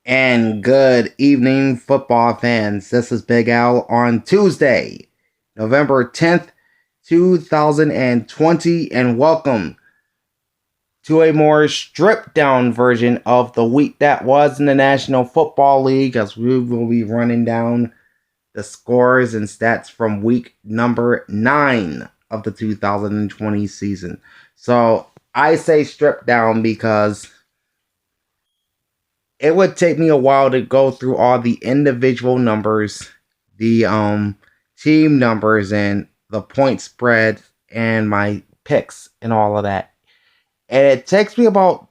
And good evening, football fans. This is Big Al on Tuesday, November 10th, 2020, and welcome to a more stripped down version of the week that was in the National Football League, as we will be running down the scores and stats from week number 9 of the 2020 season. So I say stripped down because it would take me a while to go through all the individual numbers, the team numbers, and the point spread, and my picks, and all of that. And it takes me about,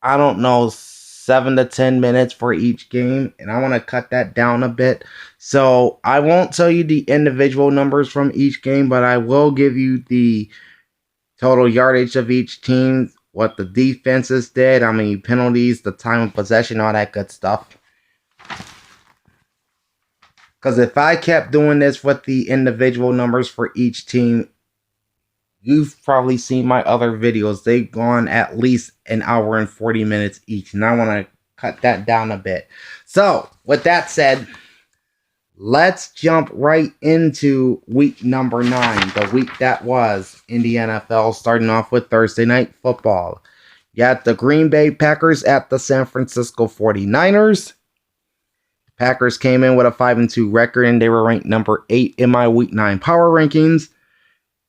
7 to 10 minutes for each game, and I want to cut that down a bit. So I won't tell you the individual numbers from each game, but I will give you the total yardage of each team, what the defenses did, how many penalties, the time of possession, all that good stuff. Because if I kept doing this with the individual numbers for each team, you've probably seen my other videos. They've gone at least an hour and 40 minutes each, and I want to cut that down a bit. So, with that said, let's jump right into week number 9, the week that was in the NFL, starting off with Thursday Night Football. You got the Green Bay Packers at the San Francisco 49ers. The Packers came in with a 5-2 record, and they were ranked number 8 in my week 9 power rankings.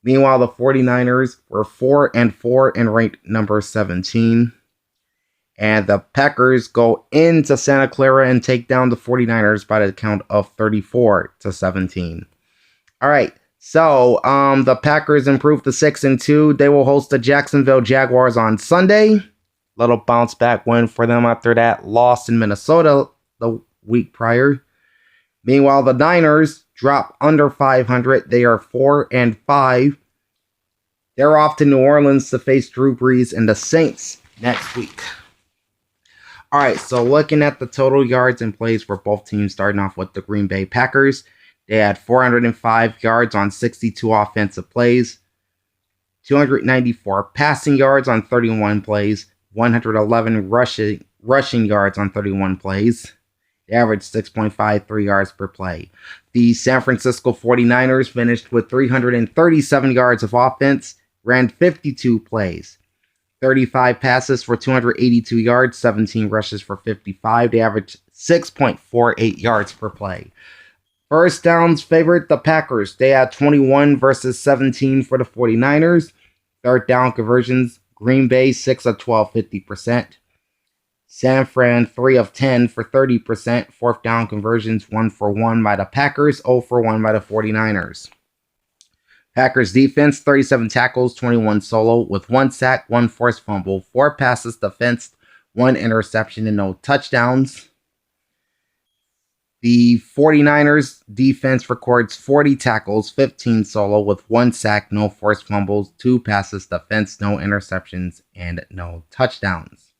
Meanwhile, the 49ers were 4-4 and ranked number 17. And the Packers go into Santa Clara and take down the 49ers by the count of 34-17. All right, so the Packers improved to 6-2. They will host the Jacksonville Jaguars on Sunday. Little bounce back win for them after that loss in Minnesota the week prior. Meanwhile, the Niners drop under 500. They are 4-5. They're off to New Orleans to face Drew Brees and the Saints next week. All right, so looking at the total yards and plays for both teams, starting off with the Green Bay Packers. They had 405 yards on 62 offensive plays, 294 passing yards on 31 plays, 111 rushing yards on 31 plays. They averaged 6.53 yards per play. The San Francisco 49ers finished with 337 yards of offense, ran 52 plays. 35 passes for 282 yards, 17 rushes for 55. They averaged 6.48 yards per play. First downs favored the Packers. They had 21 versus 17 for the 49ers. Third down conversions, Green Bay 6 of 12, 50%. San Fran 3 of 10 for 30%. Fourth down conversions 1 for 1 by the Packers, 0 for 1 by the 49ers. Packers defense, 37 tackles, 21 solo, with 1 sack, 1 forced fumble, 4 passes defensed, 1 interception, and no touchdowns. The 49ers defense records 40 tackles, 15 solo, with 1 sack, no forced fumbles, 2 passes defensed, no interceptions, and no touchdowns.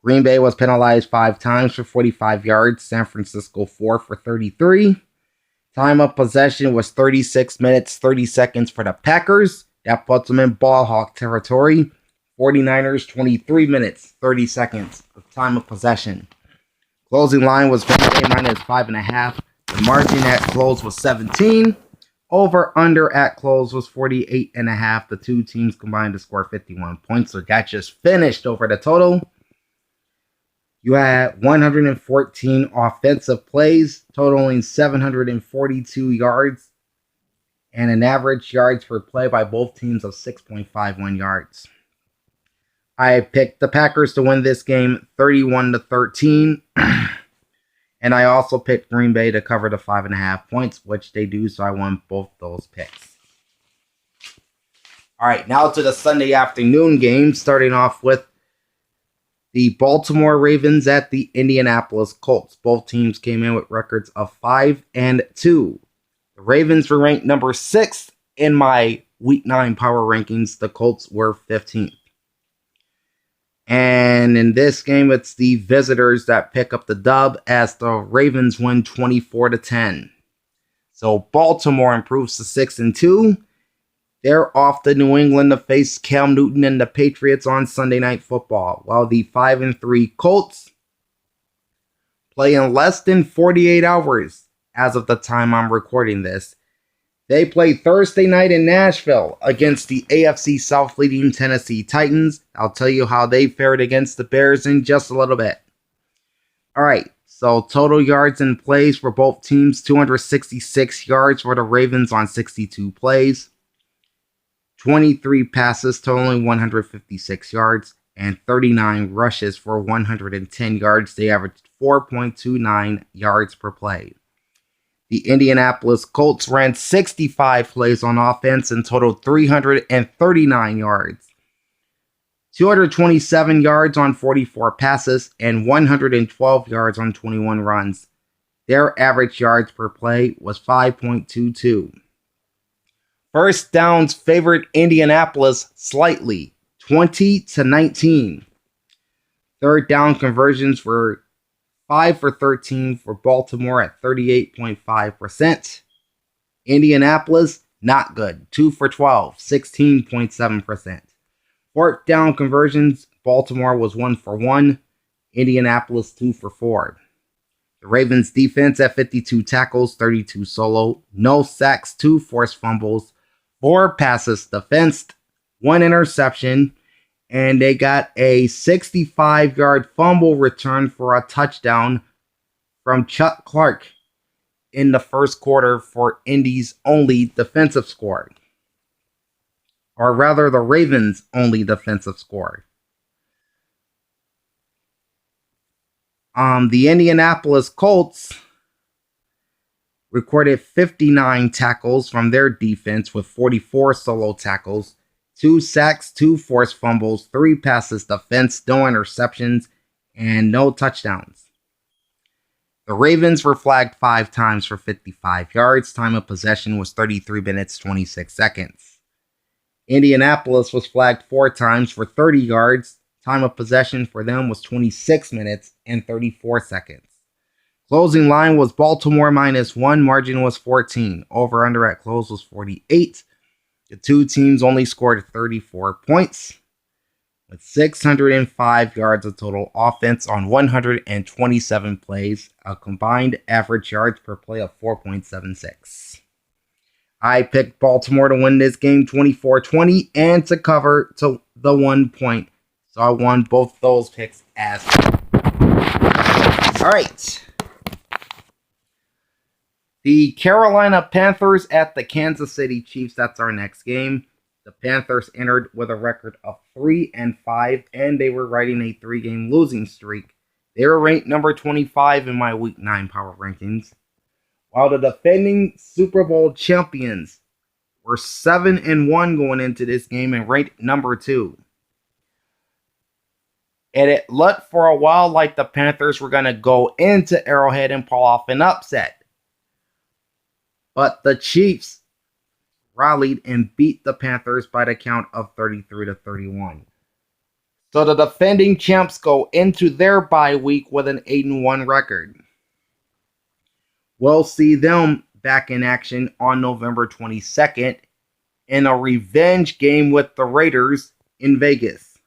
Green Bay was penalized 5 times for 45 yards, San Francisco 4 for 33. Time of possession was 36 minutes, 30 seconds for the Packers. That puts them in ball hawk territory. 49ers, 23 minutes, 30 seconds of time of possession. Closing line was Green Bay minus 5.5. The margin at close was 17. Over under at close was 48.5. The two teams combined to score 51 points. So that just finished over the total. You had 114 offensive plays, totaling 742 yards, and an average yards per play by both teams of 6.51 yards. I picked the Packers to win this game 31-13, and I also picked Green Bay to cover the 5.5 points, which they do, so I won both those picks. All right, now to the Sunday afternoon game, starting off with the Baltimore Ravens at the Indianapolis Colts. Both teams came in with records of 5-2. The Ravens were ranked number 6 in my Week 9 power rankings. The Colts were 15th. And in this game, it's the visitors that pick up the dub as the Ravens win 24-10. So Baltimore improves to 6-2. They're off to New England to face Cam Newton and the Patriots on Sunday Night Football, while the 5-3 Colts play in less than 48 hours as of the time I'm recording this. They play Thursday night in Nashville against the AFC South leading Tennessee Titans. I'll tell you how they fared against the Bears in just a little bit. Alright, so total yards and plays for both teams, 266 yards for the Ravens on 62 plays, 23 passes totaling 156 yards, and 39 rushes for 110 yards. They averaged 4.29 yards per play. The Indianapolis Colts ran 65 plays on offense and totaled 339 yards. 227 yards on 44 passes and 112 yards on 21 runs. Their average yards per play was 5.22. First downs favored Indianapolis slightly, 20-19. Third down conversions were 5 for 13 for Baltimore at 38.5%. Indianapolis, not good, 2 for 12, 16.7%. Fourth down conversions, Baltimore was 1 for 1. Indianapolis 2 for 4. The Ravens defense at 52 tackles, 32 solo, no sacks, 2 forced fumbles, 4 passes defensed, 1 interception, and they got a 65-yard fumble return for a touchdown from Chuck Clark in the first quarter for Indy's only defensive score. Or rather, the Ravens' only defensive score. The Indianapolis Colts recorded 59 tackles from their defense with 44 solo tackles, 2 sacks, 2 forced fumbles, 3 passes defense, no interceptions, and no touchdowns. The Ravens were flagged 5 times for 55 yards. Time of possession was 33 minutes, 26 seconds. Indianapolis was flagged 4 times for 30 yards. Time of possession for them was 26 minutes and 34 seconds. Closing line was Baltimore -1. Margin was 14. Over-under at close was 48. The two teams only scored 34 points with 605 yards of total offense on 127 plays, a combined average yards per play of 4.76. I picked Baltimore to win this game 24-20 and to cover to the 1 point. So I won both those picks as well. All right. The Carolina Panthers at the Kansas City Chiefs. That's our next game. The Panthers entered with a record of 3-5, and they were riding a 3-game losing streak. They were ranked number 25 in my Week 9 power rankings, while the defending Super Bowl champions were 7-1 going into this game and ranked number 2. And it looked for a while like the Panthers were going to go into Arrowhead and pull off an upset. But the Chiefs rallied and beat the Panthers by the count of 33-31. So the defending champs go into their bye week with an 8-1 record. We'll see them back in action on November 22nd in a revenge game with the Raiders in Vegas.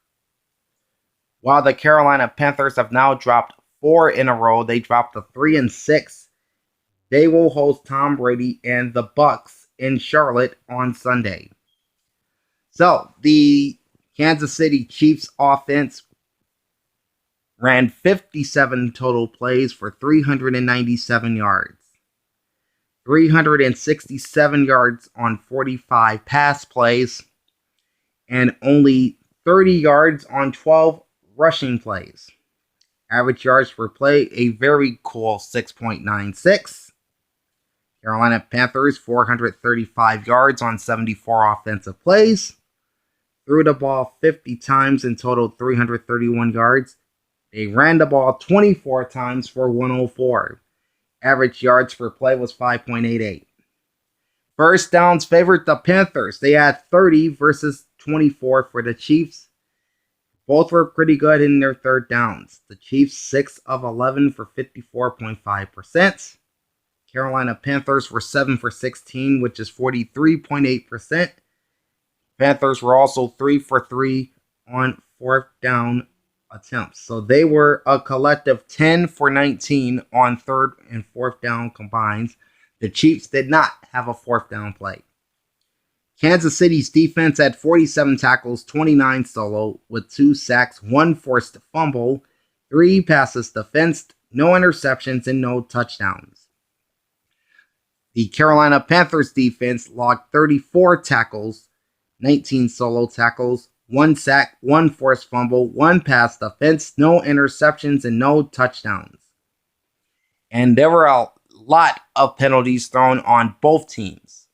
While the Carolina Panthers have now dropped 4 in a row, they dropped to 3-6. They will host Tom Brady and the Bucs in Charlotte on Sunday. So, the Kansas City Chiefs offense ran 57 total plays for 397 yards. 367 yards on 45 pass plays, and only 30 yards on 12 rushing plays. Average yards per play, a very cool 6.96. Carolina Panthers, 435 yards on 74 offensive plays. Threw the ball 50 times and totaled 331 yards. They ran the ball 24 times for 104. Average yards per play was 5.88. First downs favored the Panthers. They had 30 versus 24 for the Chiefs. Both were pretty good in their third downs. The Chiefs 6 of 11 for 54.5%. Carolina Panthers were 7 for 16, which is 43.8%. Panthers were also 3 for 3 on fourth down attempts. So they were a collective 10 for 19 on third and fourth down combined. The Chiefs did not have a fourth down play. Kansas City's defense had 47 tackles, 29 solo, with 2 sacks, 1 forced fumble, 3 passes defensed, no interceptions, and no touchdowns. The Carolina Panthers defense logged 34 tackles, 19 solo tackles, 1 sack, 1 forced fumble, 1 pass defense, no interceptions, and no touchdowns. And there were a lot of penalties thrown on both teams.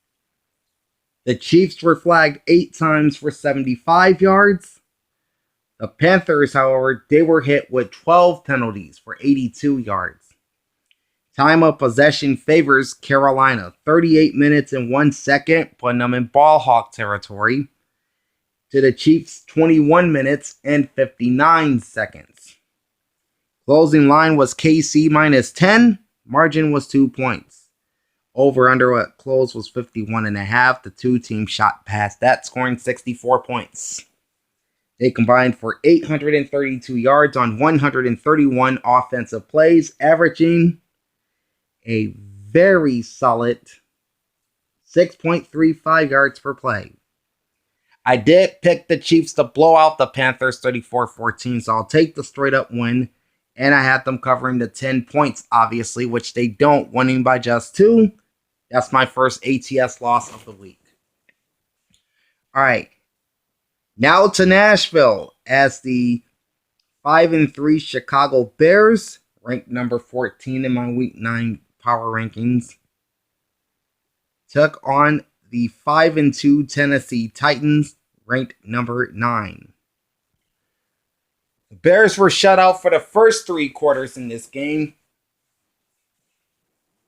The Chiefs were flagged 8 times for 75 yards. The Panthers, however, they were hit with 12 penalties for 82 yards. Time of possession favors Carolina, 38 minutes and 1 second, putting them in ball hawk territory. To the Chiefs, 21 minutes and 59 seconds. Closing line was KC minus 10. Margin was 2 points. Over under at close was 51.5. The two teams shot past that, scoring 64 points. They combined for 832 yards on 131 offensive plays, averaging a very solid 6.35 yards per play. I did pick the Chiefs to blow out the Panthers 34-14, so I'll take the straight up win. And I had them covering the 10 points, obviously, which they don't, winning by just 2. That's my first ATS loss of the week. All right. Now to Nashville, as the 5-3 Chicago Bears, ranked number 14 in my week 9 power rankings, took on the 5-2 Tennessee Titans, ranked number 9. The Bears were shut out for the first 3 quarters in this game.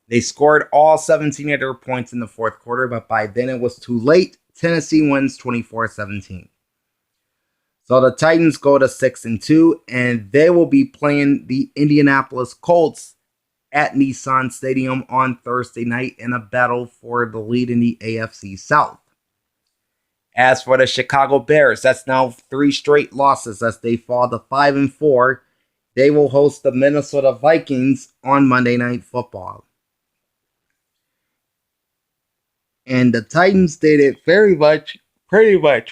They scored all 17 of their points in the fourth quarter, but by then it was too late. Tennessee wins 24-17. So the Titans go to 6-2, and they will be playing the Indianapolis Colts at Nissan Stadium on Thursday night in a battle for the lead in the AFC South. As for the Chicago Bears, that's now 3 straight losses as they fall to 5-4. They will host the Minnesota Vikings on Monday Night Football. And the Titans did it pretty much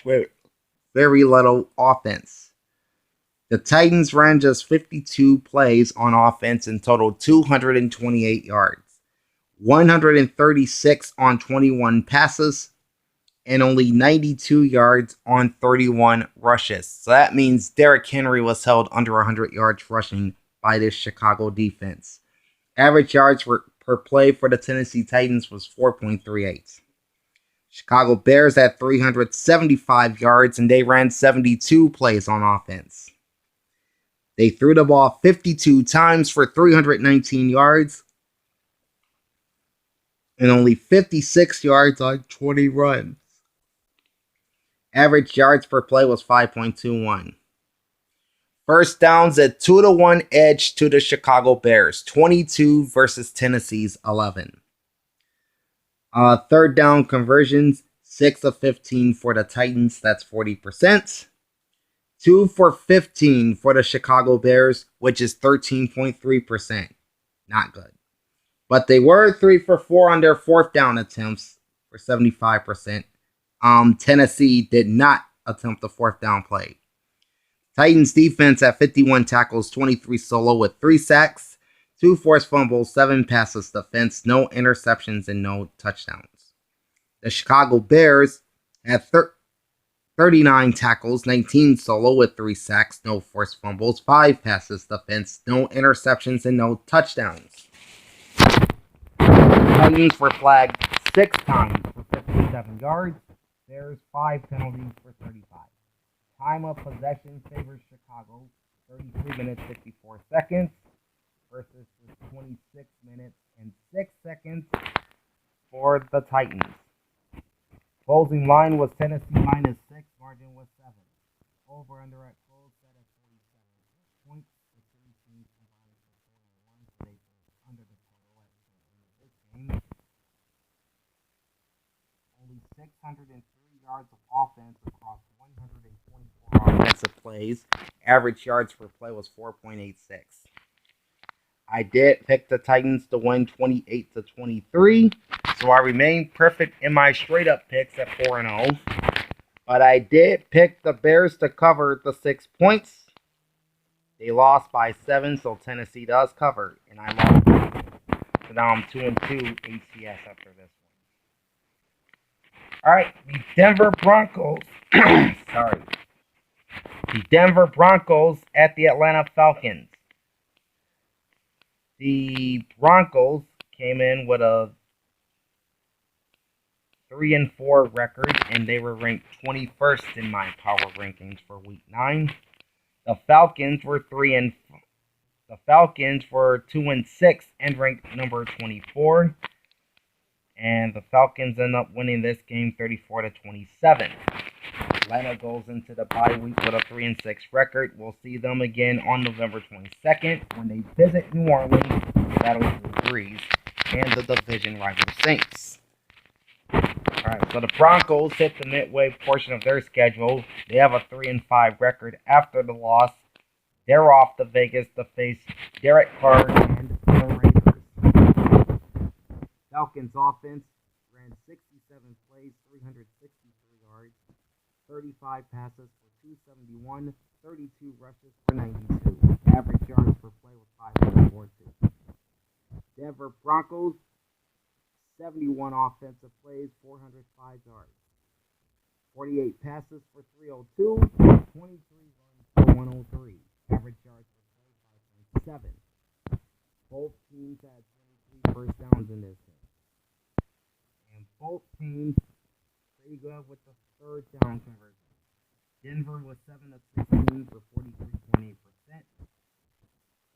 with very little offense. The Titans ran just 52 plays on offense and totaled 228 yards, 136 on 21 passes, and only 92 yards on 31 rushes. So that means Derrick Henry was held under 100 yards rushing by this Chicago defense. Average yards per play for the Tennessee Titans was 4.38. Chicago Bears had 375 yards, and they ran 72 plays on offense. They threw the ball 52 times for 319 yards and only 56 yards on 20 runs. Average yards per play was 5.21. First downs at 2-1 edge to the Chicago Bears, 22 versus Tennessee's 11. Third down conversions, 6 of 15 for the Titans, that's 40%. 2 for 15 for the Chicago Bears, which is 13.3%. Not good. But they were 3 for 4 on their fourth down attempts for 75%. Tennessee did not attempt the fourth down play. Titans defense at 51 tackles, 23 solo with 3 sacks, 2 forced fumbles, 7 passes defense, no interceptions, and no touchdowns. The Chicago Bears had 39 tackles, 19 solo with 3 sacks, no forced fumbles, 5 passes defense, no interceptions, and no touchdowns. Titans were flagged 6 times for 57 yards. Bears 5 penalties for 35. Time of possession favors Chicago, 33 minutes 54 seconds versus 26 minutes and 6 seconds for the Titans. Closing line was Tennessee minus 6. Margin was 7. Over under at close set at 47 points. The three teams combined for 41. So they under the total at the end of this game. Only 603 yards of offense across 131 324 offensive plays. Average yards per play was 4.86. I did pick the Titans to win 28-23, so I remain perfect in my straight up picks at 4-0. But I did pick the Bears to cover the 6 points. They lost by 7, so Tennessee does cover, and I lost. So now I'm 2-2 ACS after this one. All right, the Denver Broncos. Sorry, the Denver Broncos at the Atlanta Falcons. The Broncos came in with a 3-4 record, and they were ranked 21st in my power rankings for Week 9. The Falcons were 2-6 and ranked number 24. And the Falcons end up winning this game 34-27. Atlanta goes into the bye week with a 3-6 record. We'll see them again on November 22nd when they visit New Orleans to battle Drew Brees and the division rival Saints. Alright, so the Broncos hit the midway portion of their schedule. They have a 3-5 record after the loss. They're off to Vegas to face Derek Carr and the Raiders. Falcons offense ran 67 plays, 363 yards, 35 passes for 271, 32 rushes for 92. Average yards per play was 5.42. Denver Broncos, 71 offensive plays, 405 yards, 48 passes for 302, 23 runs for 103. Average yards per play 5.7. Both teams had 23 first downs in this game. And both teams pretty good with the third down conversion. Denver was 7-16 for 43.8%,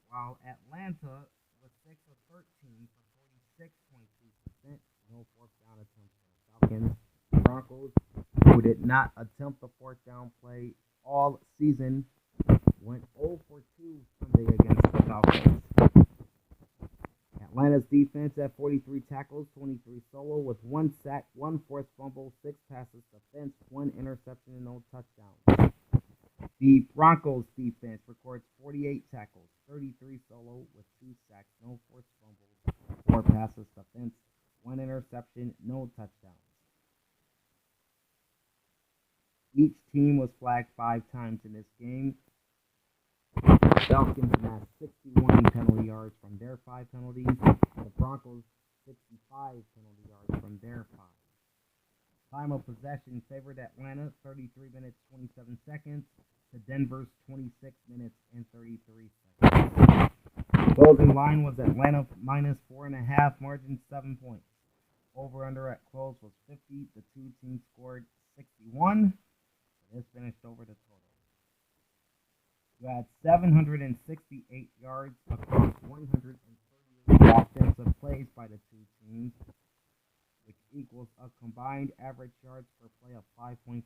while Atlanta was 6-13 for 46.2%. No fourth down attempts for the Falcons. The Broncos, who did not attempt the fourth down play all season, went 0-2 Sunday against the Falcons. Atlanta's defense at 43 tackles, 23 solo, with 1 sack, 1 forced fumble, 6 passes defense, 1 interception, and no touchdowns. The Broncos defense records 48 tackles, 33 solo, with 2 sacks, no forced fumbles, 4 passes defense, 1 interception, no touchdowns. Each team was flagged 5 times in this game. The Falcons amassed 61 penalty yards from their 5 penalties. The Broncos 65 penalty yards from their 5. Time of possession favored Atlanta 33 minutes 27 seconds to Denver's 26 minutes and 33 seconds. Closing line was Atlanta minus 4.5, margin 7 points. Over under at close was 50. The two teams scored 61. This finished over the total. You had 768 yards across 138 offensive plays by the two teams, which equals a combined average yards per play of 5.57.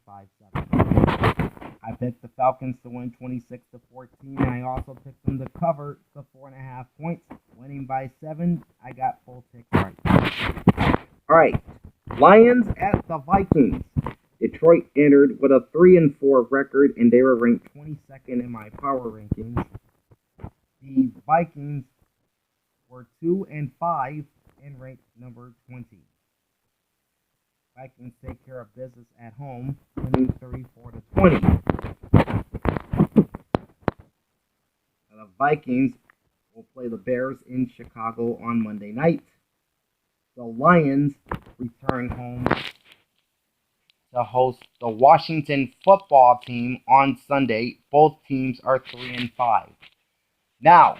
I picked the Falcons to win 26-14, and I also picked them to cover the 4.5 points, winning by 7. I got full picks right. All right, Lions at the Vikings. Detroit entered with a 3-4 record, and they were ranked 22nd in my power rankings. The Vikings were 2-5 and ranked number 20. Vikings take care of business at home, winning 34-20. The Vikings will play the Bears in Chicago on Monday night. The Lions return home to host the Washington football team on Sunday. Both teams are 3-5. Now,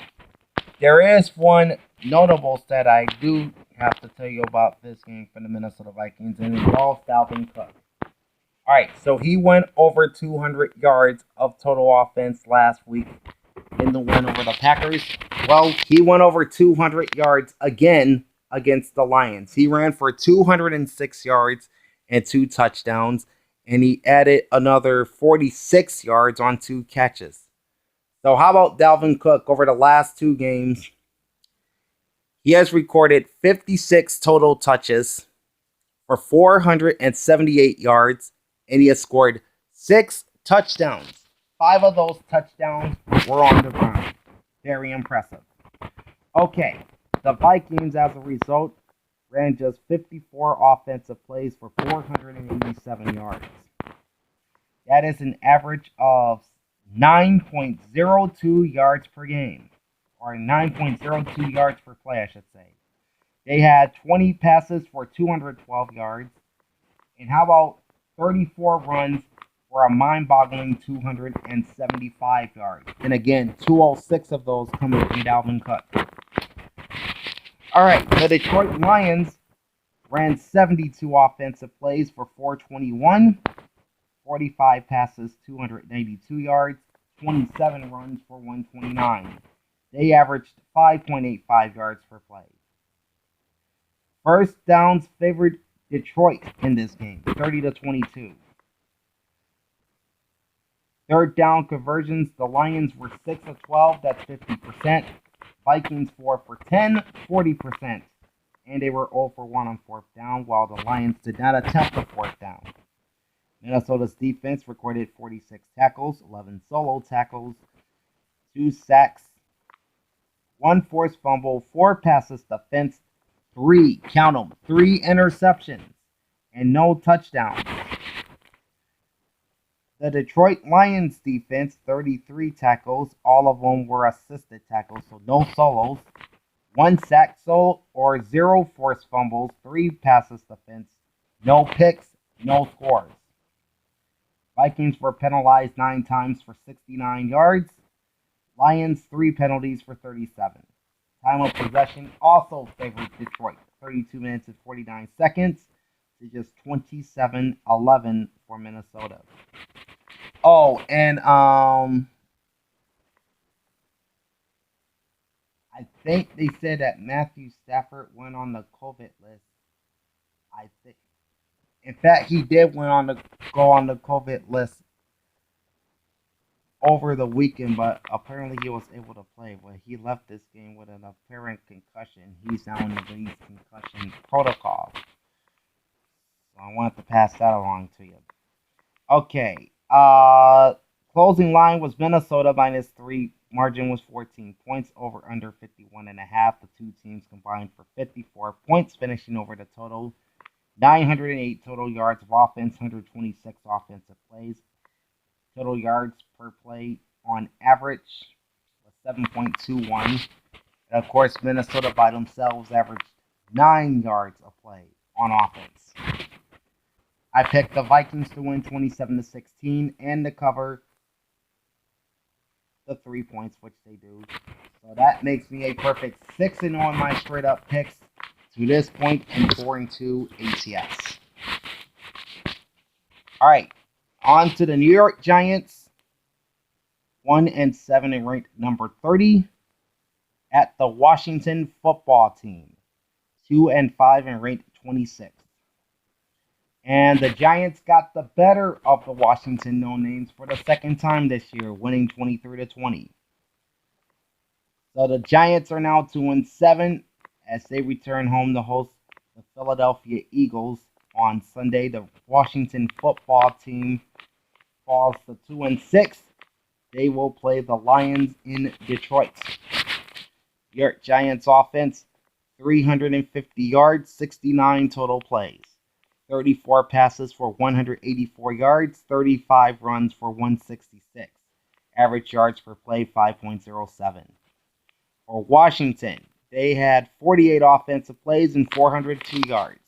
there is one notable stat I do have to tell you about this game for the Minnesota Vikings, and it involves Dalvin Cook. Alright, so he went over 200 yards of total offense last week in the win over the Packers. Well, he went over 200 yards again against the Lions. He ran for 206 yards and 2 touchdowns, and he added another 46 yards on 2 catches. So how about Dalvin Cook over the last 2 games? He has recorded 56 total touches for 478 yards, and he has scored 6 touchdowns. 5 of those touchdowns were on the ground. Very impressive. Okay, the Vikings, as a result, ran just 54 offensive plays for 487 yards. That is an average of 9.02 yards per game, or 9.02 yards per play, I should say. They had 20 passes for 212 yards, and how about 34 runs for a mind-boggling 275 yards? And again, 206 of those coming from Dalvin Cook. All right, the Detroit Lions ran 72 offensive plays for 421, 45 passes, 282 yards, 27 runs for 129. They averaged 5.85 yards per play. First downs favored Detroit in this game, 30-22. Third down conversions, the Lions were 6 of 12, that's 50%. Vikings 4 for 10, 40%. And they were 0 for 1 on fourth down, while the Lions did not attempt a fourth down. Minnesota's defense recorded 46 tackles, 11 solo tackles, 2 sacks, 1 forced fumble, 4 passes defense, 3, count them, 3 interceptions, and no touchdowns. The Detroit Lions defense, 33 tackles, all of them were assisted tackles, so no solos, 1 sack solo or 0 forced fumbles, 3 passes defense, no picks, no scores. Vikings were penalized 9 times for 69 yards. Lions 3 penalties for 37. Time of possession also favored Detroit, 32 minutes and 49 seconds to just 27-11 for Minnesota. Oh, and I think they said that Matthew Stafford went on the COVID list. I think, in fact, he did go on the COVID list over the weekend, but apparently he was able to play. But he left this game with an apparent concussion. He's now in the league's concussion protocol. So I wanted to pass that along to you. Okay. Closing line was Minnesota -3. Margin was 14 points. Over under 51.5. The two teams combined for 54 points, finishing over the total. 908 total yards of offense, 126 offensive plays. Total yards per play on average was 7.21. And of course, Minnesota by themselves averaged 9 yards a play on offense. I picked the Vikings to win 27-16 and to cover the 3 points, which they do. So that makes me a perfect 6-0 on my straight up picks to this point and 4-2 ATS. All right, on to the New York Giants, 1-7 and ranked number 30. At the Washington Football Team, 2-5 and ranked 26th. And the Giants got the better of the Washington no-names for the second time this year, winning 23-20. So the Giants are now 2-7 as they return home to host the Philadelphia Eagles on Sunday. The Washington Football Team falls to 2-6. They will play the Lions in Detroit. New York Giants offense, 350 yards, 69 total plays. 34 passes for 184 yards, 35 runs for 166. Average yards per play, 5.07. For Washington, they had 48 offensive plays and 402 yards.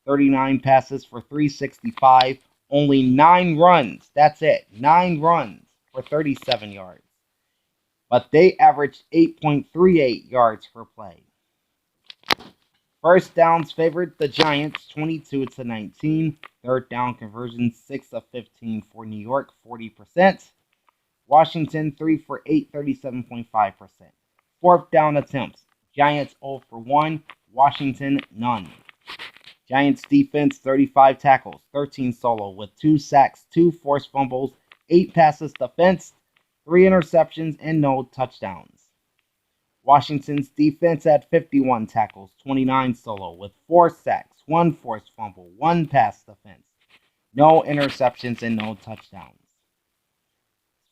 39 passes for 365, only 9 runs. That's it, 9 runs for 37 yards. But they averaged 8.38 yards per play. First downs favored the Giants, 22-19. Third down conversion, 6 of 15 for New York, 40%. Washington, 3 for 8, 37.5%. Fourth down attempts, Giants 0 for 1, Washington none. Giants defense, 35 tackles, 13 solo with 2 sacks, 2 forced fumbles, 8 passes defense, 3 interceptions, and no touchdowns. Washington's defense had 51 tackles, 29 solo, with 4 sacks, 1 forced fumble, 1 pass defense, no interceptions, and no touchdowns.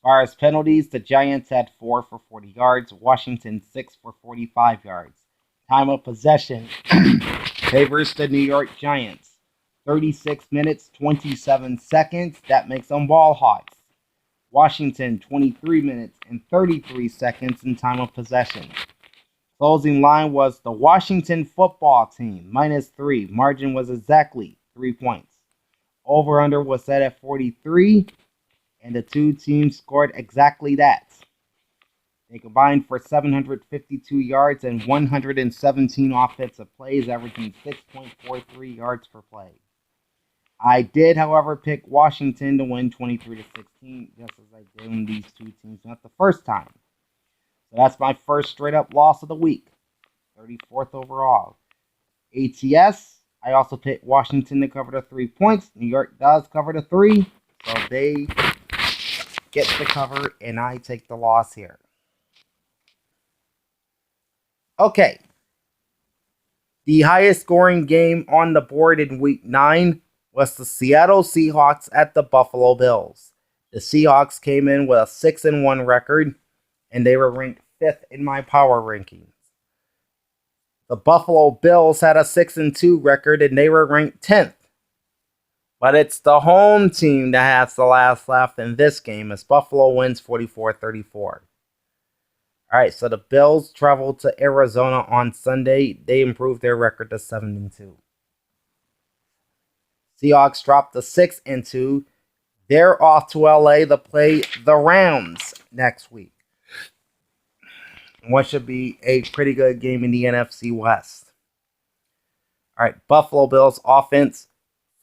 far as penalties, the Giants had 4 for 40 yards, Washington 6 for 45 yards. Time of possession favors the New York Giants. 36 minutes, 27 seconds. That makes them ball hawks. Washington, 23 minutes and 33 seconds in time of possession. Closing line was the Washington football team, -3. Margin was exactly 3 points. Over-under was set at 43, and the two teams scored exactly that. They combined for 752 yards and 117 offensive plays, averaging 6.43 yards per play. I did, however, pick Washington to win 23-16, just as I did when these two teams met the first time. So that's my first straight-up loss of the week, 34th overall. ATS, I also picked Washington to cover the 3 points. New York does cover the 3, so they get the cover, and I take the loss here. Okay. The highest scoring game on the board in Week 9 was the Seattle Seahawks at the Buffalo Bills. The Seahawks came in with a 6-1 record, and they were ranked 5th in my power rankings. The Buffalo Bills had a 6-2 record, and they were ranked 10th. But it's the home team that has the last laugh in this game, as Buffalo wins 44-34. Alright, so the Bills traveled to Arizona on Sunday. They improved their record to 7-2. Seahawks dropped to 6-2. They're off to LA to play the Rams next week. What should be a pretty good game in the NFC West. Alright, Buffalo Bills offense,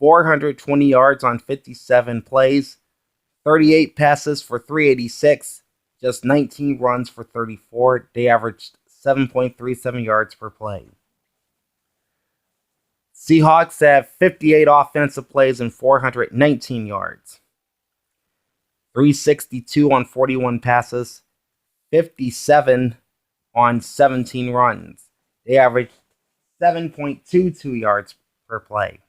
420 yards on 57 plays, 38 passes for 386, just 19 runs for 34. They averaged 7.37 yards per play. Seahawks have 58 offensive plays and 419 yards. 362 on 41 passes, 57 on 17 runs. They averaged 7.22 yards per play.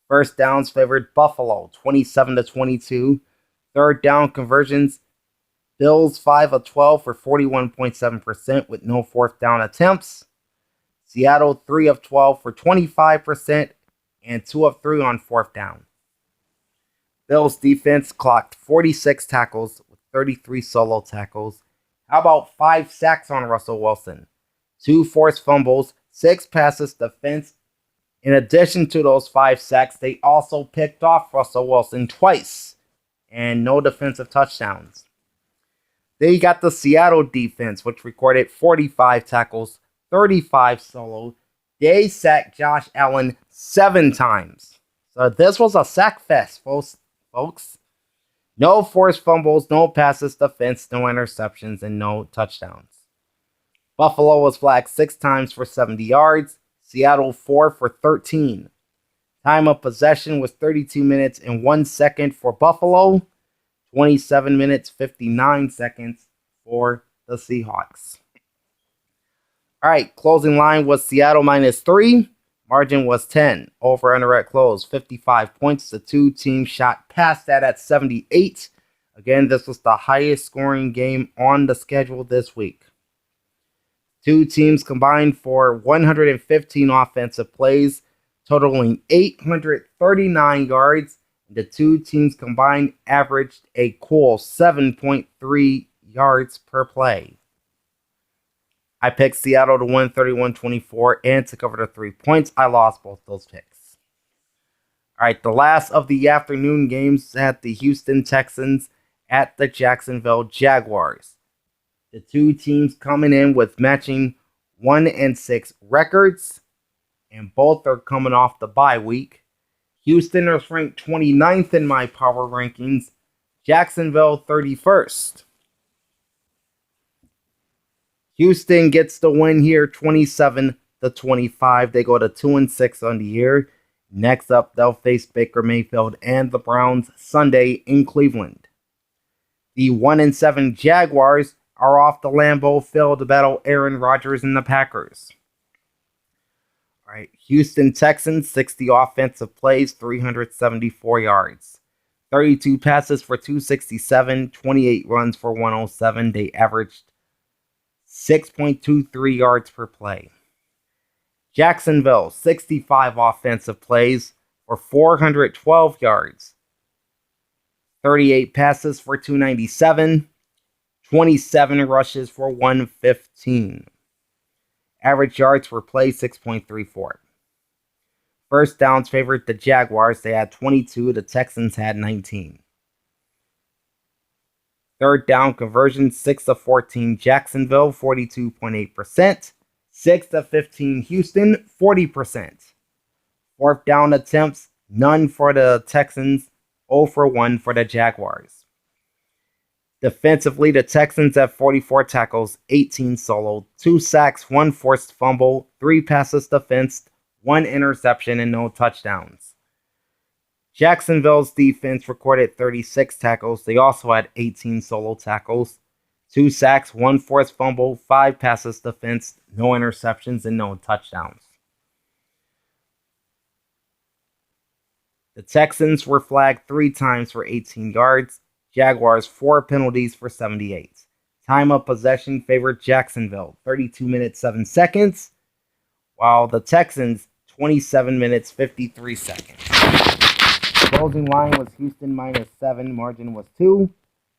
First downs favored Buffalo, 27-22. Third down conversions, Bills 5 of 12 for 41.7% with no fourth down attempts. Seattle 3 of 12 for 25% and 2 of 3 on fourth down. Bills defense clocked 46 tackles with 33 solo tackles. How about 5 sacks on Russell Wilson? 2 forced fumbles, 6 passes defense. In addition to those 5 sacks, they also picked off Russell Wilson twice and no defensive touchdowns. They got the Seattle defense, which recorded 45 tackles, 35 solo. They sacked Josh Allen 7 times. So this was a sack fest, folks. No forced fumbles, no passes defense, no interceptions, and no touchdowns. Buffalo was flagged 6 times for 70 yards. Seattle 4 for 13. Time of possession was 32 minutes and 1 second for Buffalo. 27 minutes, 59 seconds for the Seahawks. Alright, closing line was Seattle -3. Margin was 10. Over under at close, 55 points. The two teams shot past that at 78. Again, this was the highest scoring game on the schedule this week. Two teams combined for 115 offensive plays, totaling 839 yards. The two teams combined averaged a cool 7.3 yards per play. I picked Seattle to win 31-24 and to cover the 3 points. I lost both those picks. Alright, the last of the afternoon games had the Houston Texans at the Jacksonville Jaguars. The two teams coming in with matching 1-6 records, and both are coming off the bye week. Houston is ranked 29th in my power rankings. Jacksonville 31st. Houston gets the win here, 27-25. They go to 2-6 on the year. Next up, they'll face Baker Mayfield and the Browns Sunday in Cleveland. The 1-7 Jaguars are off the Lambeau Field to battle Aaron Rodgers and the Packers. All right, Houston Texans, 60 offensive plays, 374 yards. 32 passes for 267, 28 runs for 107. They averaged 6.23 yards per play. Jacksonville, 65 offensive plays for 412 yards. 38 passes for 297, 27 rushes for 115. Average yards per play, 6.34. First downs favored the Jaguars. They had 22. The Texans had 19. Third down conversion, 6 of 14 Jacksonville, 42.8%. 6 of 15 Houston, 40%. Fourth down attempts, none for the Texans, 0 for 1 for the Jaguars. Defensively, the Texans have 44 tackles, 18 solo, 2 sacks, 1 forced fumble, 3 passes defensed, 1 interception, and no touchdowns. Jacksonville's defense recorded 36 tackles. They also had 18 solo tackles, 2 sacks, 1 forced fumble, 5 passes defensed, no interceptions, and no touchdowns. The Texans were flagged 3 times for 18 yards. Jaguars 4 penalties for 78. Time of possession favored Jacksonville, 32 minutes 7 seconds, while the Texans 27 minutes 53 seconds. Closing line was Houston -7, margin was 2.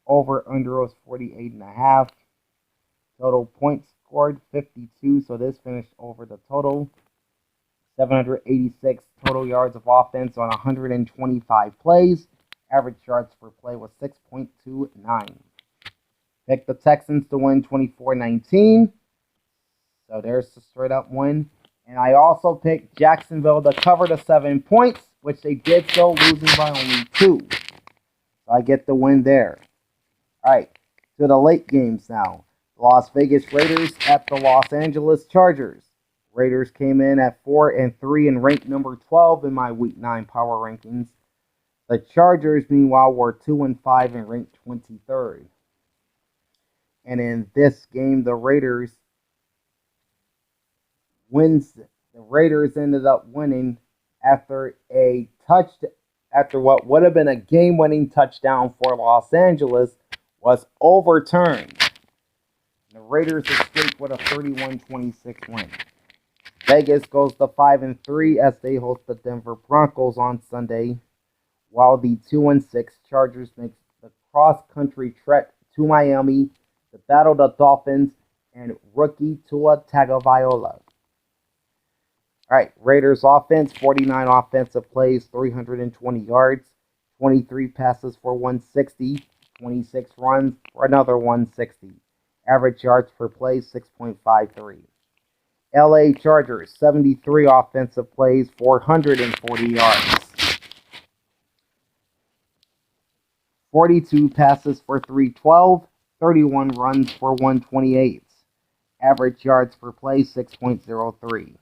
Over under was 48.5. Total points scored 52, so this finished over the total. 786 total yards of offense on 125 plays. Average yards per play was 6.29. Picked the Texans to win 24-19. So there's the straight up win. And I also picked Jacksonville to cover the 7 points, which they did so, losing by only 2. So I get the win there. Alright, to the late games now. Las Vegas Raiders at the Los Angeles Chargers. Raiders came in at 4-3 and ranked number 12 in my Week 9 power rankings. The Chargers, meanwhile, were 2-5 and ranked 23rd. And in this game, the Raiders ended up winning after what would have been a game-winning touchdown for Los Angeles was overturned. The Raiders escaped with a 31-26 win. Vegas goes to 5-3 as they host the Denver Broncos on Sunday, while the 2-6 Chargers make the cross-country trek to Miami to battle the Dolphins and rookie Tua Tagovailoa. Alright, Raiders offense, 49 offensive plays, 320 yards, 23 passes for 160, 26 runs for another 160. Average yards per play, 6.53. LA Chargers, 73 offensive plays, 440 yards. 42 passes for 312, 31 runs for 128. Average yards per play, 6.03.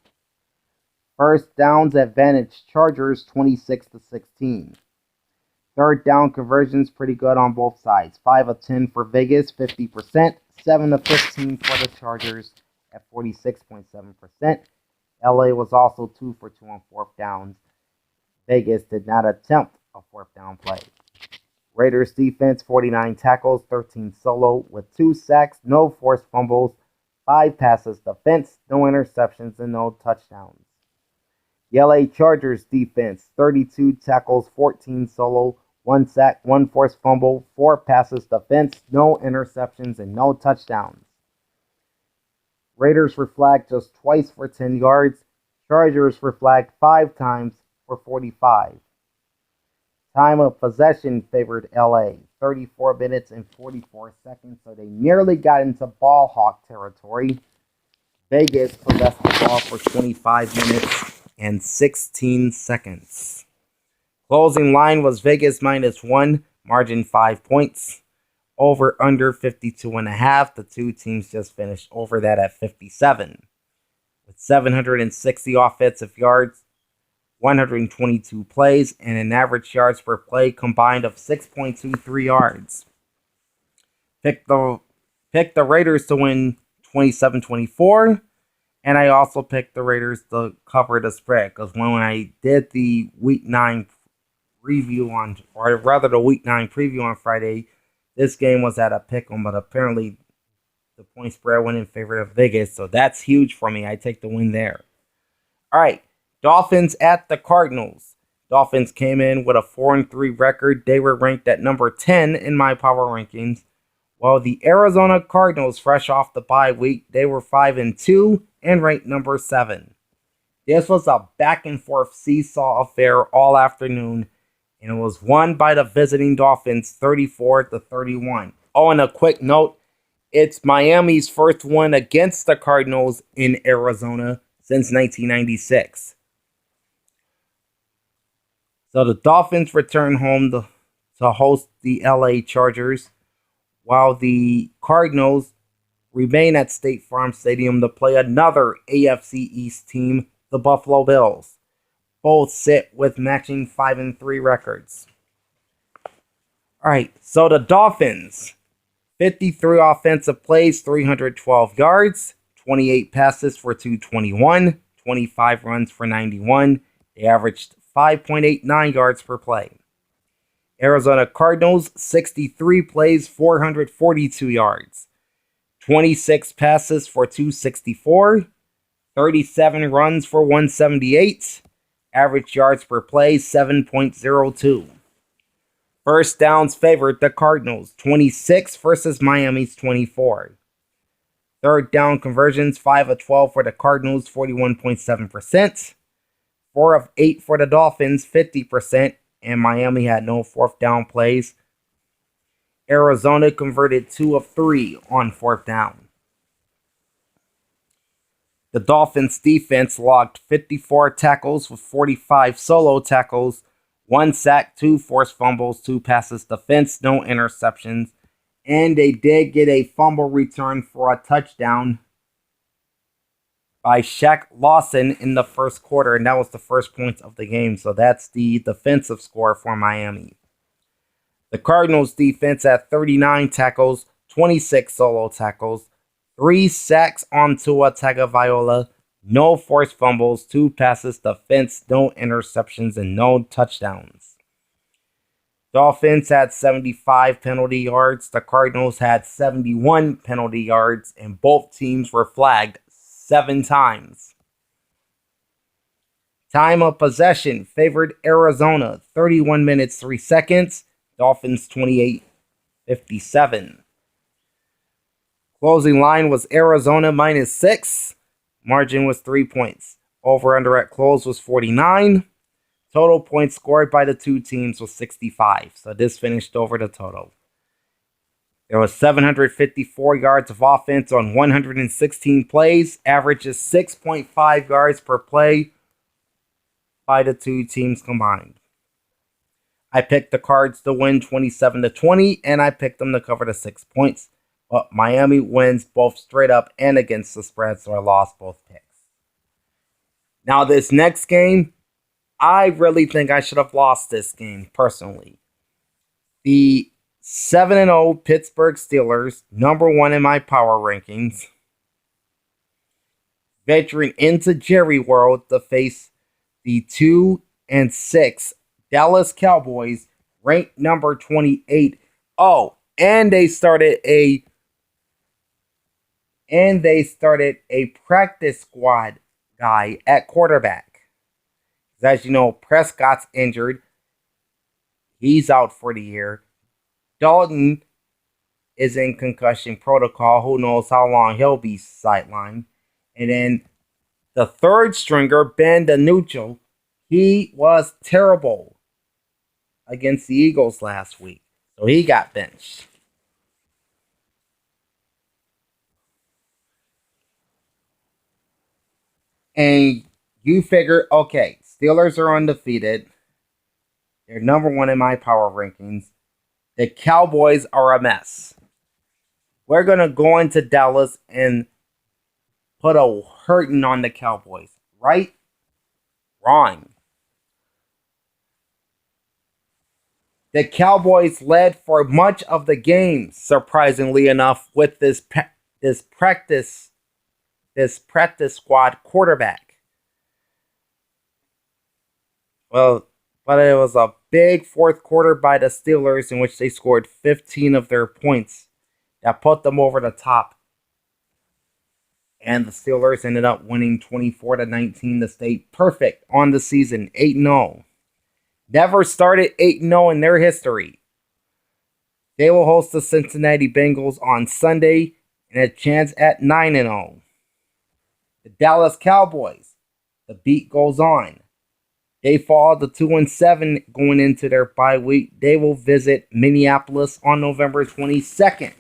First downs advantage Chargers, 26-16. Third down conversions pretty good on both sides. 5 of 10 for Vegas, 50%. 7 of 15 for the Chargers at 46.7%. LA was also 2 for 2 on fourth downs. Vegas did not attempt a fourth down play. Raiders defense, 49 tackles, 13 solo, with 2 sacks, no forced fumbles, 5 passes defense, no interceptions, and no touchdowns. The LA Chargers defense, 32 tackles, 14 solo, 1 sack, 1 forced fumble, 4 passes defense, no interceptions, and no touchdowns. Raiders were flagged just twice for 10 yards. Chargers were flagged 5 times for 45. Time of possession favored LA, 34 minutes and 44 seconds, so they nearly got into ball hawk territory. Vegas possessed the ball for 25 minutes and 16 seconds. Closing line was Vegas -1, margin 5 points. Over under 52.5. The two teams just finished over that at 57. With 760 offensive yards, 122 plays, and an average yards per play combined of 6.23 yards. Picked the Raiders to win 27-24, and I also picked the Raiders to cover the spread, because when I did the Week 9 review on, or rather the Week 9 preview on Friday, this game was at a pick'em, but apparently the point spread went in favor of Vegas, so that's huge for me. I take the win there. All right, Dolphins at the Cardinals. Dolphins came in with a 4-3 record. They were ranked at number 10 in my power rankings. While the Arizona Cardinals, fresh off the bye week, they were 5-2 and ranked number 7. This was a back and forth seesaw affair all afternoon, and it was won by the visiting Dolphins 34-31. Oh, and a quick note, it's Miami's first win against the Cardinals in Arizona since 1996. So the Dolphins return home to host the LA Chargers, while the Cardinals remain at State Farm Stadium to play another AFC East team, the Buffalo Bills. Both sit with matching 5-3 records. All right, so the Dolphins, 53 offensive plays, 312 yards, 28 passes for 221, 25 runs for 91. They averaged 5.89 yards per play. Arizona Cardinals, 63 plays, 442 yards, 26 passes for 264, 37 runs for 178, average yards per play, 7.02. First downs favored the Cardinals, 26 versus Miami's 24. Third down conversions, 5 of 12 for the Cardinals, 41.7%. 4 of 8 for the Dolphins, 50%. And Miami had no fourth down plays. Arizona converted 2 of 3 on fourth down. The Dolphins defense logged 54 tackles with 45 solo tackles, 1 sack, 2 forced fumbles, 2 passes defense, no interceptions. And they did get a fumble return for a touchdown by Shaq Lawson in the first quarter, and that was the first points of the game. So that's the defensive score for Miami. The Cardinals defense had 39 tackles, 26 solo tackles, 3 sacks on Tua Tagovailoa, no forced fumbles, 2 passes defense, no interceptions, and no touchdowns. Dolphins had 75 penalty yards. The Cardinals had 71 penalty yards, and both teams were flagged 7 times. Time of possession favored Arizona, 31 minutes, 3 seconds. Dolphins 28-57. Closing line was Arizona -6. Margin was 3 points. Over-under at close was 49. Total points scored by the two teams was 65. So this finished over the total. There was 754 yards of offense on 116 plays. Averages 6.5 yards per play by the two teams combined. I picked the Cards to win 27-20, and I picked them to cover the 6 points. But Miami wins both straight up and against the spread, so I lost both picks. Now this next game, I really think I should have lost this game, personally. The 7-0 Pittsburgh Steelers, number 1 in my power rankings, venturing into Jerry World to face the 2-6 Dallas Cowboys, ranked number 28. Oh, and they started a practice squad guy at quarterback. As you know, Prescott's injured. He's out for the year. Dalton is in concussion protocol. Who knows how long he'll be sidelined. And then the third stringer, Ben DiNucci, he was terrible against the Eagles last week. So he got benched. And you figure, okay, Steelers are undefeated. They're number 1 in my power rankings. The Cowboys are a mess. We're going to go into Dallas and put a hurting on the Cowboys. Right? Wrong. The Cowboys led for much of the game, surprisingly enough, with this practice squad quarterback. Well, but it was a big fourth quarter by the Steelers in which they scored 15 of their points that put them over the top. And the Steelers ended up winning 24-19 to stay perfect on the season, 8-0. Never started 8-0 in their history. They will host the Cincinnati Bengals on Sunday and a chance at 9-0. The Dallas Cowboys, the beat goes on. They fall to 2-7 going into their bye week. They will visit Minneapolis on November 22nd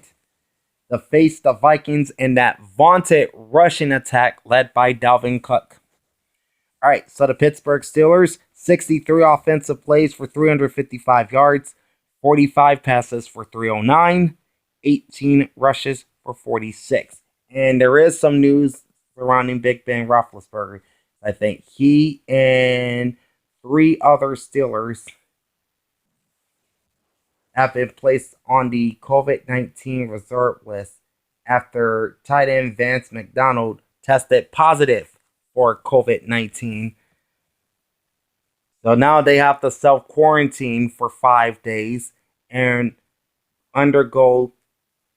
to face the Vikings in that vaunted rushing attack led by Dalvin Cook. All right, so the Pittsburgh Steelers, 63 offensive plays for 355 yards, 45 passes for 309, 18 rushes for 46. And there is some news surrounding Big Ben Roethlisberger. I think he and 3 other Steelers have been placed on the COVID-19 reserve list after tight end Vance McDonald tested positive for COVID-19. So now they have to self-quarantine for 5 days and undergo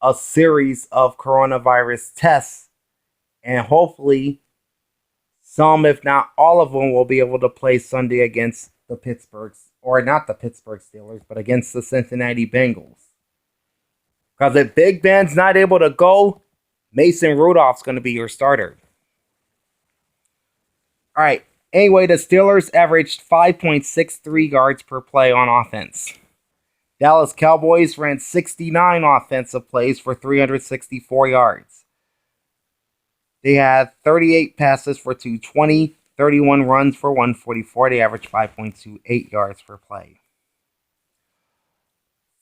a series of coronavirus tests. And hopefully, some, if not all of them, will be able to play Sunday against the not the Pittsburgh Steelers, but against the Cincinnati Bengals. Because if Big Ben's not able to go, Mason Rudolph's going to be your starter. All right. Anyway, the Steelers averaged 5.63 yards per play on offense. Dallas Cowboys ran 69 offensive plays for 364 yards. They had 38 passes for 220, 31 runs for 144. They averaged 5.28 yards per play.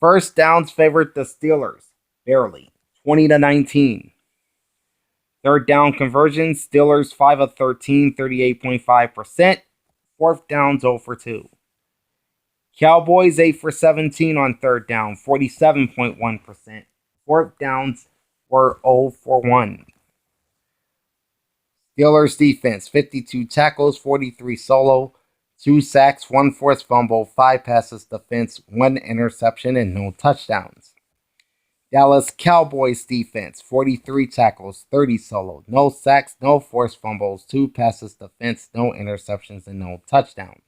First downs favored the Steelers, barely, 20-19. Third down conversions, Steelers 5 of 13, 38.5%. Fourth downs 0 for 2. Cowboys 8 for 17 on third down, 47.1%. Fourth downs were 0 for 1. Steelers defense, 52 tackles, 43 solo, 2 sacks, 1 forced fumble, 5 passes defense, 1 interception, and no touchdowns. Dallas Cowboys defense, 43 tackles, 30 solo, no sacks, no forced fumbles, 2 passes defense, no interceptions, and no touchdowns.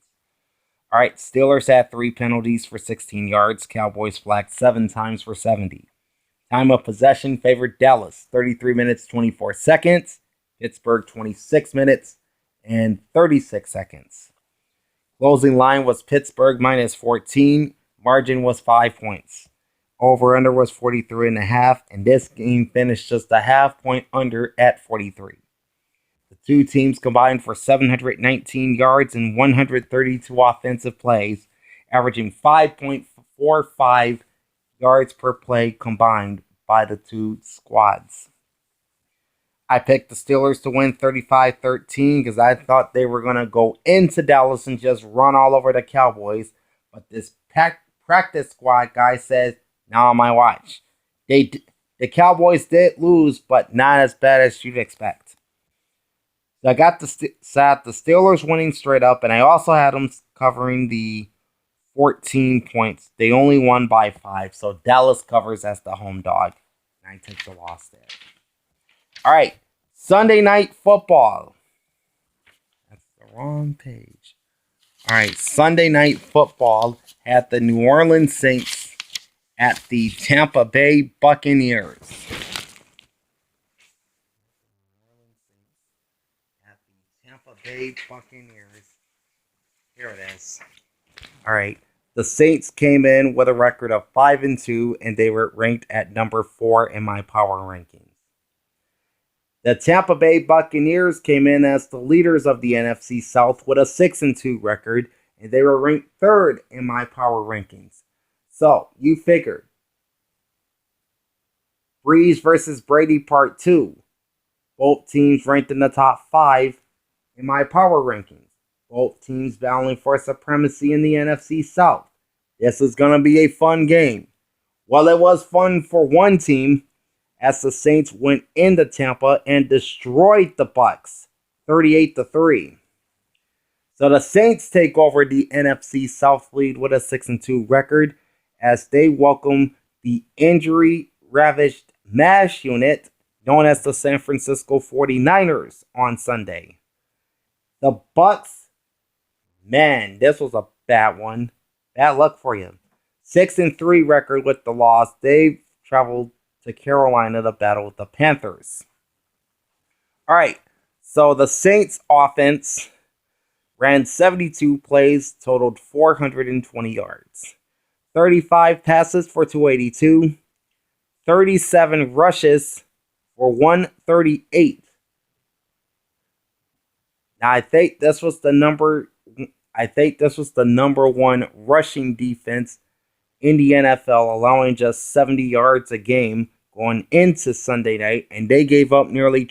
All right, Steelers had 3 penalties for 16 yards. Cowboys flagged 7 times for 70. Time of possession favored Dallas, 33 minutes, 24 seconds. Pittsburgh, 26 minutes and 36 seconds. Closing line was Pittsburgh minus 14. Margin was 5 points. Over-under was 43.5, and this game finished just a half point under at 43. The two teams combined for 719 yards and 132 offensive plays, averaging 5.45 yards per play combined by the two squads. I picked the Steelers to win 35-13 because I thought they were going to go into Dallas and just run all over the Cowboys. But this practice squad guy says, "Now on my watch." The Cowboys did lose, but not as bad as you'd expect. So I got the Steelers winning straight up, and I also had them covering the 14 points. They only won by 5, so Dallas covers as the home dog. And I took the loss there. All right, Sunday Night Football. That's the wrong page. All right, Sunday Night Football had the New Orleans Saints at the Tampa Bay Buccaneers. At the Tampa Bay Buccaneers. Here it is. All right, the Saints came in with a record of 5-2, and they were ranked at number 4 in my power rankings. The Tampa Bay Buccaneers came in as the leaders of the NFC South with a 6-2 record, and they were ranked 3rd in my power rankings. So, you figured. Breeze versus Brady Part 2. Both teams ranked in the top 5 in my power rankings. Both teams battling for supremacy in the NFC South. This is going to be a fun game. Well, it was fun for one team, as the Saints went into Tampa and destroyed the Bucs, 38-3. So the Saints take over the NFC South lead with a 6-2 record as they welcome the injury-ravaged MASH unit known as the San Francisco 49ers on Sunday. The Bucs, man, this was a bad one. Bad luck for you. 6-3 record with the loss. They traveled to Carolina to battle with the Panthers. All right, so the Saints offense ran 72 plays, totaled 420 yards. 35 passes for 282. 37 rushes for 138. Now I think this was the number one rushing defense in the NFL, allowing just 70 yards a game going into Sunday night, and they gave up nearly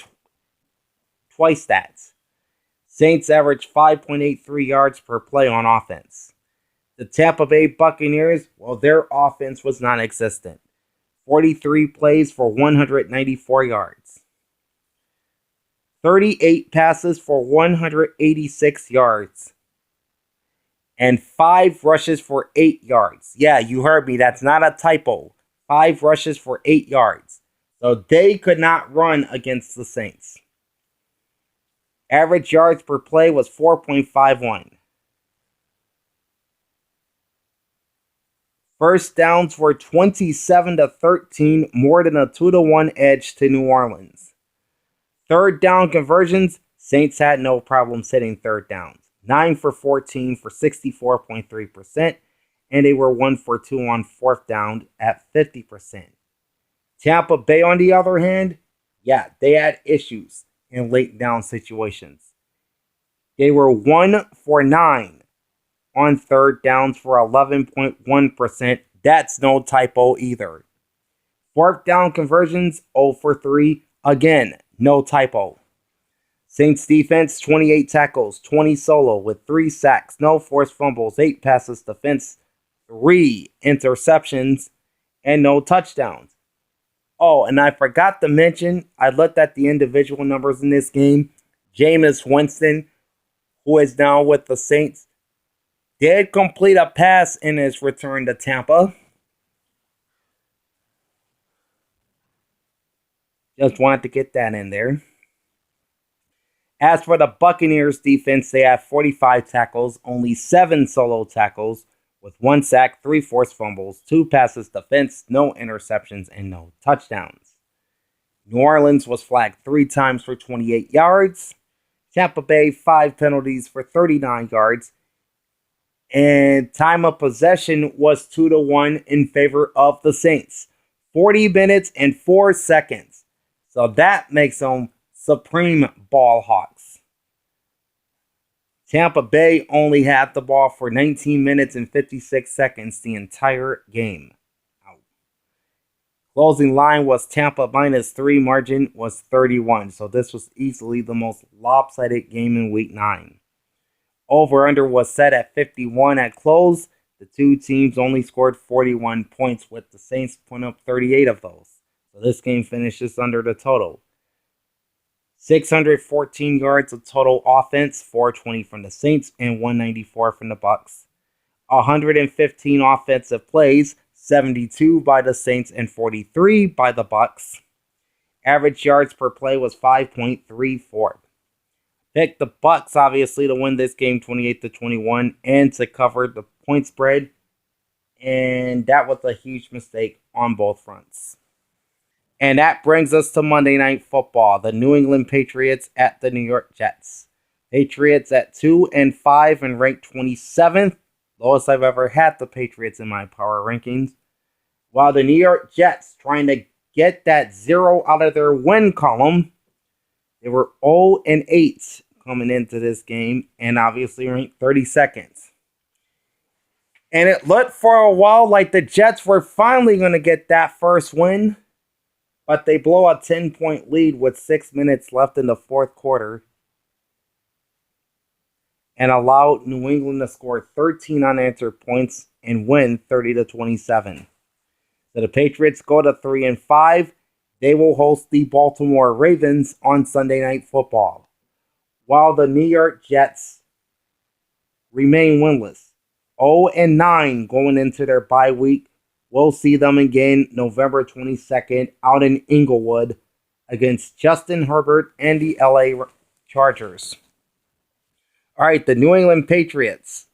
twice that. Saints averaged 5.83 yards per play on offense. The Tampa Bay Buccaneers, well, their offense was non-existent. 43 plays for 194 yards. 38 passes for 186 yards. And 5 rushes for 8 yards. Yeah, you heard me. That's not a typo. 5 rushes for 8 yards. So they could not run against the Saints. Average yards per play was 4.51. First downs were 27-13, more than a 2-1 edge to New Orleans. Third down conversions, Saints had no problems hitting third downs. 9 for 14 for 64.3%, and they were 1 for 2 on fourth down at 50%. Tampa Bay, on the other hand, yeah, they had issues in late down situations. They were 1 for 9 on third downs for 11.1%. That's no typo either. Fourth down conversions, 0 for 3. Again, no typo. Saints defense, 28 tackles, 20 solo with 3 sacks, no forced fumbles, 8 passes defense, 3 interceptions, and no touchdowns. Oh, and I forgot to mention, I looked at the individual numbers in this game. Jameis Winston, who is now with the Saints, did complete a pass in his return to Tampa. Just wanted to get that in there. As for the Buccaneers defense, they have 45 tackles, only 7 solo tackles, with 1 sack, 3 forced fumbles, 2 passes defense, no interceptions, and no touchdowns. New Orleans was flagged 3 times for 28 yards. Tampa Bay, 5 penalties for 39 yards. And time of possession was 2-1 in favor of the Saints. 40 minutes and 4 seconds. So that makes them supreme ball hawks. Tampa Bay only had the ball for 19 minutes and 56 seconds the entire game. Closing line was Tampa -3, margin was 31. So this was easily the most lopsided game in Week 9. Over-under was set at 51 at close. The two teams only scored 41 points, with the Saints putting up 38 of those. So this game finishes under the total. 614 yards of total offense, 420 from the Saints and 194 from the Bucs. 115 offensive plays, 72 by the Saints and 43 by the Bucs. Average yards per play was 5.34. Picked the Bucs obviously to win this game 28-21 and to cover the point spread, and that was a huge mistake on both fronts. And that brings us to Monday Night Football. The New England Patriots at the New York Jets. Patriots at 2-5 and ranked 27th. Lowest I've ever had the Patriots in my power rankings. While the New York Jets trying to get that 0 out of their win column. They were 0-8 coming into this game and obviously ranked 32nd. And it looked for a while like the Jets were finally going to get that first win. But they blow a 10-point lead with 6 minutes left in the fourth quarter and allowed New England to score 13 unanswered points and win 30-27. So the Patriots go to 3-5. They will host the Baltimore Ravens on Sunday Night Football. While the New York Jets remain winless. 0-9 going into their bye week. We'll see them again November 22nd out in Inglewood against Justin Herbert and the LA Chargers. All right, the New England Patriots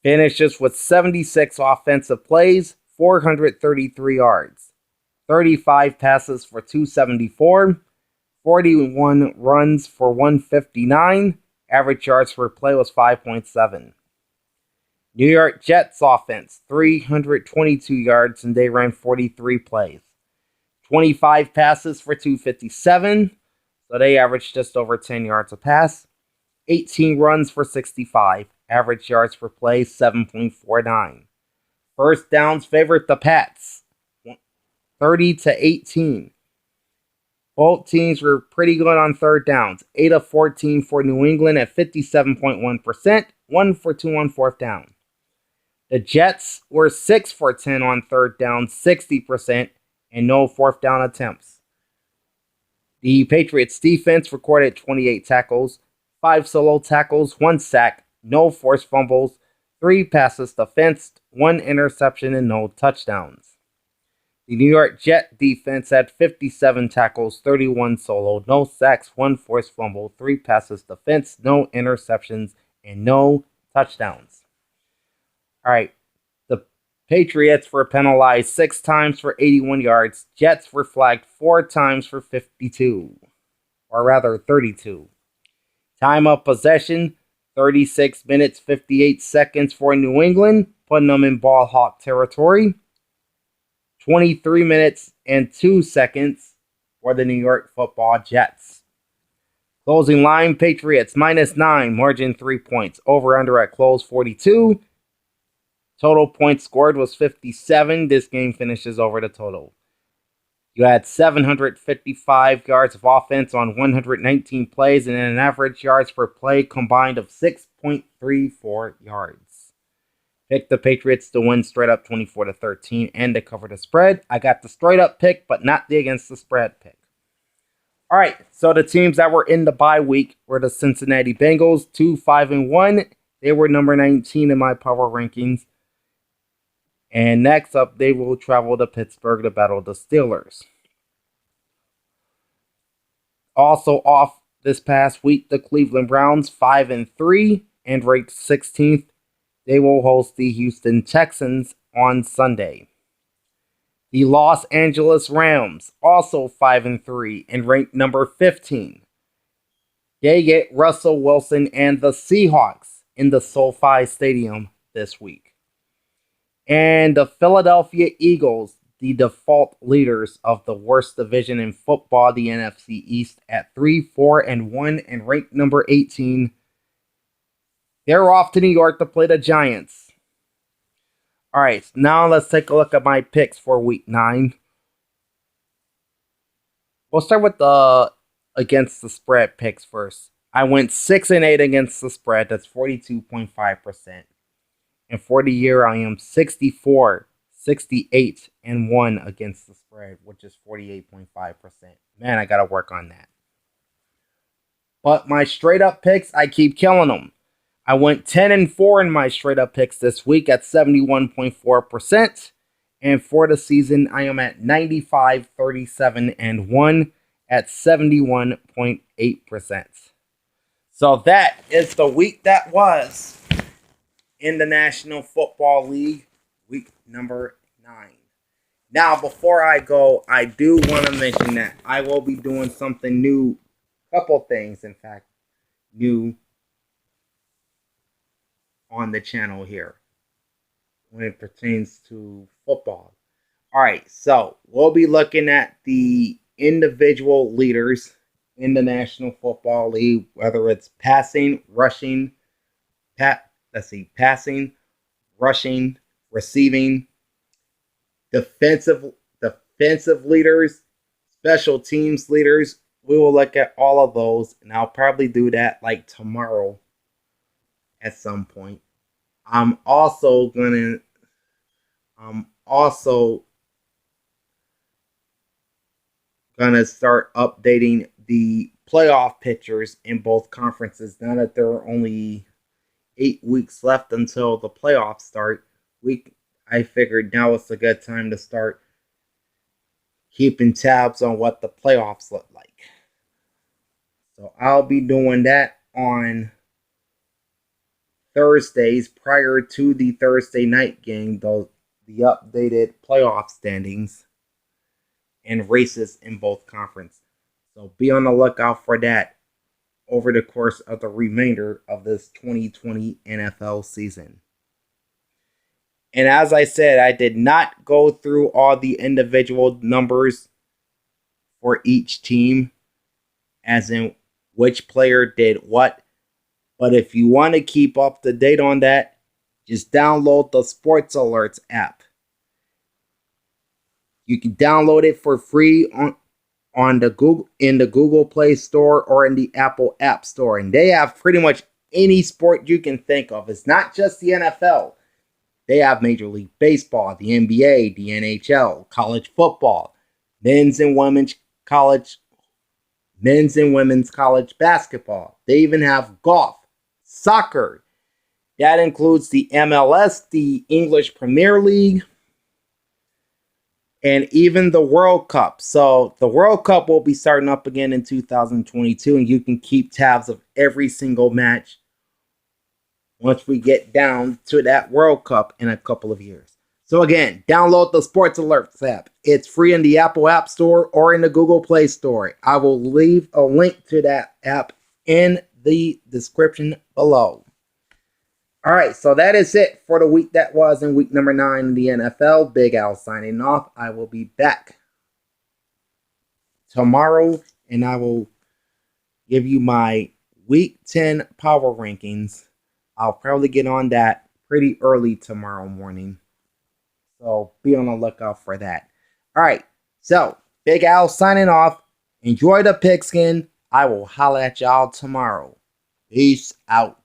finishes with 76 offensive plays, 433 yards, 35 passes for 274, 41 runs for 159. Average yards per play was 5.7. New York Jets offense, 322 yards, and they ran 43 plays. 25 passes for 257, so they averaged just over 10 yards a pass. 18 runs for 65. Average yards per play, 7.49. First downs favored the Pats, 30-18. Both teams were pretty good on third downs. 8 of 14 for New England at 57.1%. 1 for 2 on fourth down. The Jets were 6 for 10 on third down, 60%, and no fourth down attempts. The Patriots defense recorded 28 tackles, 5 solo tackles, 1 sack, no forced fumbles, 3 passes defensed, 1 interception, and no touchdowns. The New York Jet defense had 57 tackles, 31 solo, no sacks, 1 forced fumble, 3 passes defensed, no interceptions, and no touchdowns. All right, the Patriots were penalized 6 times for 81 yards. Jets were flagged 4 times for 52, or rather 32. Time of possession, 36 minutes, 58 seconds for New England, putting them in ball hawk territory. 23 minutes and 2 seconds for the New York Football Jets. Closing line, Patriots -9, margin 3 points. Over under at close 42. Total points scored was 57. This game finishes over the total. You had 755 yards of offense on 119 plays and an average yards per play combined of 6.34 yards. Pick the Patriots to win straight up 24-13 and to cover the spread. I got the straight up pick, but not the against the spread pick. All right, so the teams that were in the bye week were the Cincinnati Bengals, 2-5-1. They were number 19 in my power rankings. And next up, they will travel to Pittsburgh to battle the Steelers. Also off this past week, the Cleveland Browns, 5-3 and ranked 16th. They will host the Houston Texans on Sunday. The Los Angeles Rams, also 5-3 and ranked number 15. They get Russell Wilson and the Seahawks in the SoFi Stadium this week. And the Philadelphia Eagles, the default leaders of the worst division in football, the NFC East, at 3-4-1 and ranked number 18. They're off to New York to play the Giants. All right, now let's take a look at my picks for Week 9. We'll start with the against the spread picks first. I went 6-8 against the spread. That's 42.5%. And for the year, I am 64, 68-1 against the spread, which is 48.5%. Man, I got to work on that. But my straight up picks, I keep killing them. I went 10-4 in my straight up picks this week at 71.4%. And for the season, I am at 95, 37-1 at 71.8%. So that is the week that was in the National Football League, week number 9. Now, before I go, I do want to mention that I will be doing something new. Couple things, in fact, new on the channel here when it pertains to football. All right, so we'll be looking at the individual leaders in the National Football League, whether it's passing, rushing, passing, rushing, receiving, defensive leaders, special teams leaders. We will look at all of those, and I'll probably do that like tomorrow at some point. I'm also gonna start updating the playoff pictures in both conferences now that there are only 8 weeks left until the playoffs start, I figured now is a good time to start keeping tabs on what the playoffs look like. So I'll be doing that on Thursdays prior to the Thursday night game, the updated playoff standings and races in both conferences. So be on the lookout for that over the course of the remainder of this 2020 NFL season. And as I said, I did not go through all the individual numbers for each team, as in which player did what. But if you want to keep up to date on that, just download the Sports Alerts app. You can download it for free on the Google Play Store or in the Apple App Store. And they have pretty much any sport you can think of. It's not just the NFL. They have Major League Baseball, the NBA, the NHL, college football, men's and women's college basketball. They even have golf, soccer. That includes the MLS, the English Premier League, and even the World Cup. So the World Cup will be starting up again in 2022, and you can keep tabs of every single match once we get down to that World Cup in a couple of years. So again, download the Sports Alerts app. It's free in the Apple App Store or in the Google Play Store. I will leave a link to that app in the description below. All right, so that is it for the week that was in week number 9 in the NFL. Big Al signing off. I will be back tomorrow, and I will give you my week 10 power rankings. I'll probably get on that pretty early tomorrow morning. So be on the lookout for that. All right, so Big Al signing off. Enjoy the pigskin. I will holler at y'all tomorrow. Peace out.